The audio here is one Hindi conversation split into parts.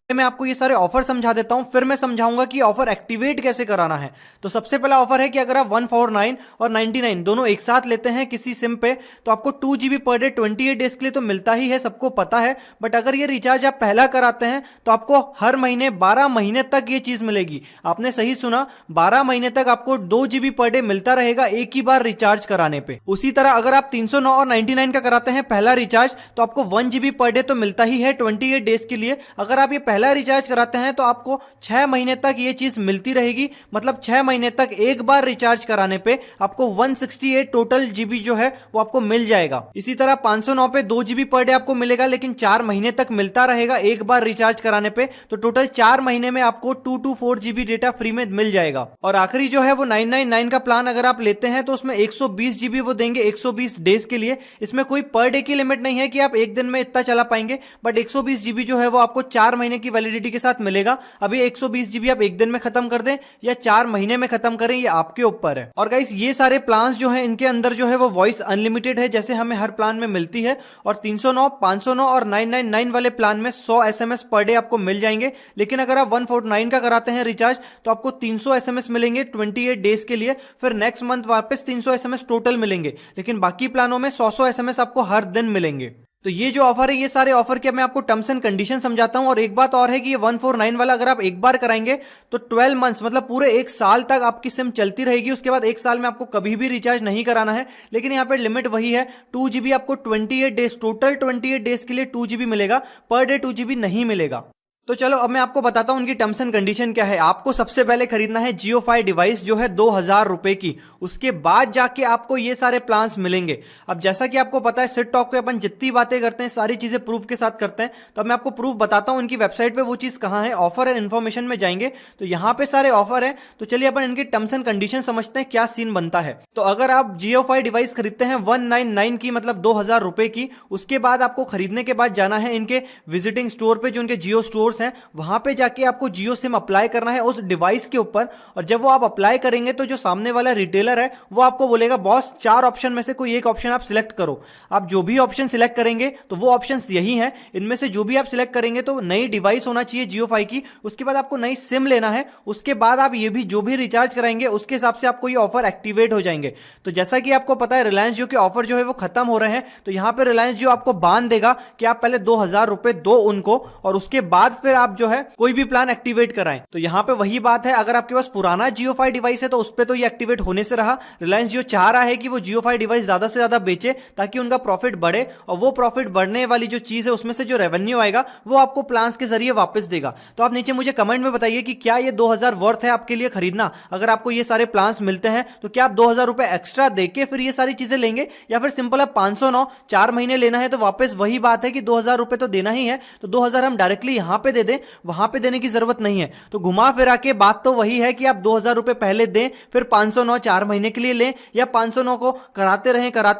मैं आपको ये सारे ऑफर समझा देता हूं, फिर मैं समझाऊंगा कि ऑफर एक्टिवेट कैसे कराना है। तो सबसे पहला ऑफर है कि अगर आप 149 और 99 दोनों एक साथ लेते हैं किसी सिम पे, तो आपको 2 GB पर डे 28 डेज के लिए तो मिलता ही है, सबको पता है। बट अगर ये रिचार्ज आप पहला कराते हैं तो आपको हर महीने 12 महीने तक ये चीज मिलेगी। आपने सही सुना, 12 महीने तक आपको 2 GB पर डे मिलता रहेगा एक ही बार रिचार्ज कराने पे। उसी तरह अगर आप 309 और 99 का कराते हैं पहला रिचार्ज, तो आपको 1 GB पर डे तो मिलता ही है 28 डेज के लिए। अगर आप ये पहला रिचार्ज कराते हैं तो आपको 6 महीने तक ये चीज मिलती रहेगी, मतलब 6 महीने तक एक बार रिचार्ज कराने पे आपको 168 टोटल जीबी जो है वो आपको मिल जाएगा। इसी तरह 509 पे 2 GB पर डे आपको मिलेगा, लेकिन 4 महीने तक मिलता रहेगा एक बार रिचार्ज कराने पे। तो टोटल 4 महीने में आपको 224 GB डेटा फ्री में मिल जाएगा। और आखिरी जो है वो 999 का प्लान अगर आप लेते हैं तो उसमें 120 GB वो देंगे 120 डेज के लिए। इसमें कोई पर डे की लिमिट नहीं है कि आप एक दिन में इतना चला पाएंगे, बट 120 GB जो है वो आपको 4 महीने की वैलिडिटी के साथ मिलेगा। अभी 120 GB आप एक दिन में खत्म कर दें या 4 महीने में खत्म करें, ये आपके ऊपर है। और गाइस ये सारे प्लान्स जो हैं इनके अंदर जो है वो वॉइस अनलिमिटेड है, जैसे हमें हर प्लान में मिलती है। और 309, 509 और 999 वाले प्लान में 100 SMS पर डे आपको मिल जाएंगे। लेकिन अगर आप 149 का कराते हैं रिचार्ज तो आपको 300 SMS मिलेंगे 28 डेज के लिए। फिर नेक्स्ट मंथ वापस 300 SMS टोटल मिलेंगे, लेकिन बाकी प्लानों में 100 SMS आपको हर दिन मिलेंगे। तो ये जो ऑफर है, ये सारे ऑफर के मैं आपको टर्म्स एंड कंडीशन समझाता हूं। और एक बात और है कि ये 149 वाला अगर आप एक बार कराएंगे तो 12 मंथ्स मतलब पूरे एक साल तक आपकी सिम चलती रहेगी। उसके बाद एक साल में आपको कभी भी रिचार्ज नहीं कराना है। लेकिन यहाँ पे लिमिट वही है, 2 GB आपको 28 डेज टोटल 28 डेज के लिए 2 GB मिलेगा, पर डे 2 GB नहीं मिलेगा। तो चलो अब मैं आपको बताता हूं उनकी टर्म्स एंड कंडीशन क्या है। आपको सबसे पहले खरीदना है JioFi डिवाइस जो है 2000 रुपए की, उसके बाद जाके आपको ये सारे प्लान्स मिलेंगे। अब जैसा कि आपको पता है सिट टॉक पे अपन जितनी बातें करते हैं सारी चीजें प्रूफ के साथ करते हैं, तो अब मैं आपको प्रूफ बताता हूं उनकी वेबसाइट पे वो चीज कहां है। ऑफर एंड इन्फॉर्मेशन में जाएंगे तो यहाँ पे सारे ऑफर है। तो चलिए अपन इनकी टर्म्स एंड कंडीशन समझते हैं क्या सीन बनता है। तो अगर आप JioFi डिवाइस खरीदते हैं 199 की मतलब 2000 रुपए की, उसके बाद आपको खरीदने के बाद जाना है इनके विजिटिंग स्टोर पे जो इनके जियो स्टोर हैं, वहां पे जाके आपको जियो सिम अप्लाई करना है उस डिवाइस के ऊपर। और जब वो आप अप्लाई करेंगे तो जो सामने वाला रिटेलर है वो आपको बोलेगा बॉस 4 ऑप्शन में से कोई एक ऑप्शन आप सिलेक्ट करो। आप जो भी ऑप्शन सिलेक्ट करेंगे तो वो ऑप्शन यही है, इनमें से जो भी आप सिलेक्ट करेंगे तो नई डिवाइस होना चाहिए JioFi की। उसके बाद आपको नई सिम लेना है, उसके बाद आप ये भी जो भी रिचार्ज कराएंगे उसके हिसाब से आपको ये ऑफर एक्टिवेट हो जाएंगे। तो जैसा कि आपको पता है रिलायंस जियो के ऑफर जो है वो खत्म हो रहे हैं, तो यहां पे रिलायंस जियो आपको बांध देगा कि आप पहले 2000 रुपए दो उनको और उसके बाद फिर आप जो है कोई भी प्लान एक्टिवेट कराएं। तो यहां पे वही बात है, अगर आपके पास पुराना JioFi डिवाइस है तो उस पे तो ये एक्टिवेट होने से रहा। रिलायंस जियो चाह रहा है कि वो JioFi डिवाइस ज्यादा से ज्यादा बेचे ताकि उनका प्रॉफिट बढ़े, और वो प्रॉफिट बढ़ने वाली जो चीज है उसमें से जो रेवेन्यू आएगा वो आपको प्लान्स के जरिए वापस देगा। तो आप नीचे मुझे कमेंट में बताइए कि क्या ये 2000 वर्थ है आपके लिए खरीदना। अगर आपको ये सारे प्लान्स मिलते हैं तो क्या आप 2000 रुपए एक्स्ट्रा देके फिर ये सारी चीजें लेंगे, या फिर सिंपल आप 509 4 महीने लेना है तो वापस वही बात है कि 2000 रुपए तो देना ही है, तो 2000 हम डायरेक्टली यहां पे दे दें, वहां पे देने की जरूरत नहीं है। तो घुमा फिरा के बात तो वही है कि आप 2000 रुपए पहले दें, फिर 509 4 महीने के लिए लें, या 509 को कराते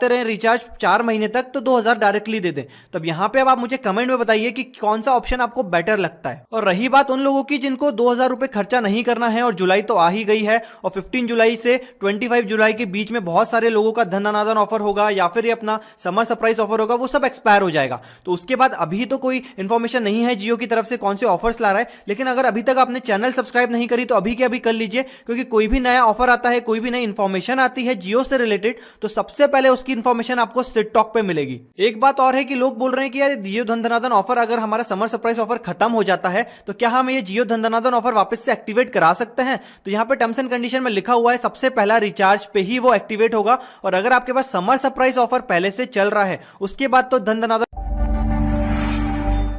रहें रिचार्ज 4 महीने तक, तो 2000 डायरेक्टली दे दें। तब यहां पे अब आप मुझे कमेंट में बताइए कि कौन सा ऑप्शन आपको बेटर लगता है। और रही बात उन लोगों की जिनको 2000 रुपए खर्चा नहीं करना है, और जुलाई तो आ ही गई है, और 15 जुलाई से 25 जुलाई के बीच में बहुत सारे लोगों का धन अनादन ऑफर होगा या फिर ये अपना समर सरप्राइज ऑफर होगा, वो सब एक्सपायर हो जाएगा। तो उसके बाद अभी तो कोई इंफॉर्मेशन नहीं है जियो की तरफ से कौन से ऑफर्स ला रहा है। लेकिन अगर अभी तक आपने चैनल सब्सक्राइब नहीं करी तो अभी के अभी कर लीजिए, क्योंकि कोई भी नया ऑफर आता है, कोई भी नई इंफॉर्मेशन आती है जियो से रिलेटेड, तो सबसे पहले उसकी इंफॉर्मेशन आपको सिट टॉक पे मिलेगी। एक बात और है कि लोग बोल रहे हैं कि यार जियो धन धनाधन ऑफर अगर हमारा समर सरप्राइज ऑफर खत्म हो जाता है तो क्या हम ये जियो धन धनाधन ऑफर वापस से एक्टिवेट करा सकते हैं। तो यहाँ पे टर्म्स एंड कंडीशन में लिखा हुआ है सबसे पहला रिचार्ज पे ही वो एक्टिवेट होगा, और अगर आपके पास समर सरप्राइज ऑफर पहले से चल रहा है उसके बाद तो धन धनाधन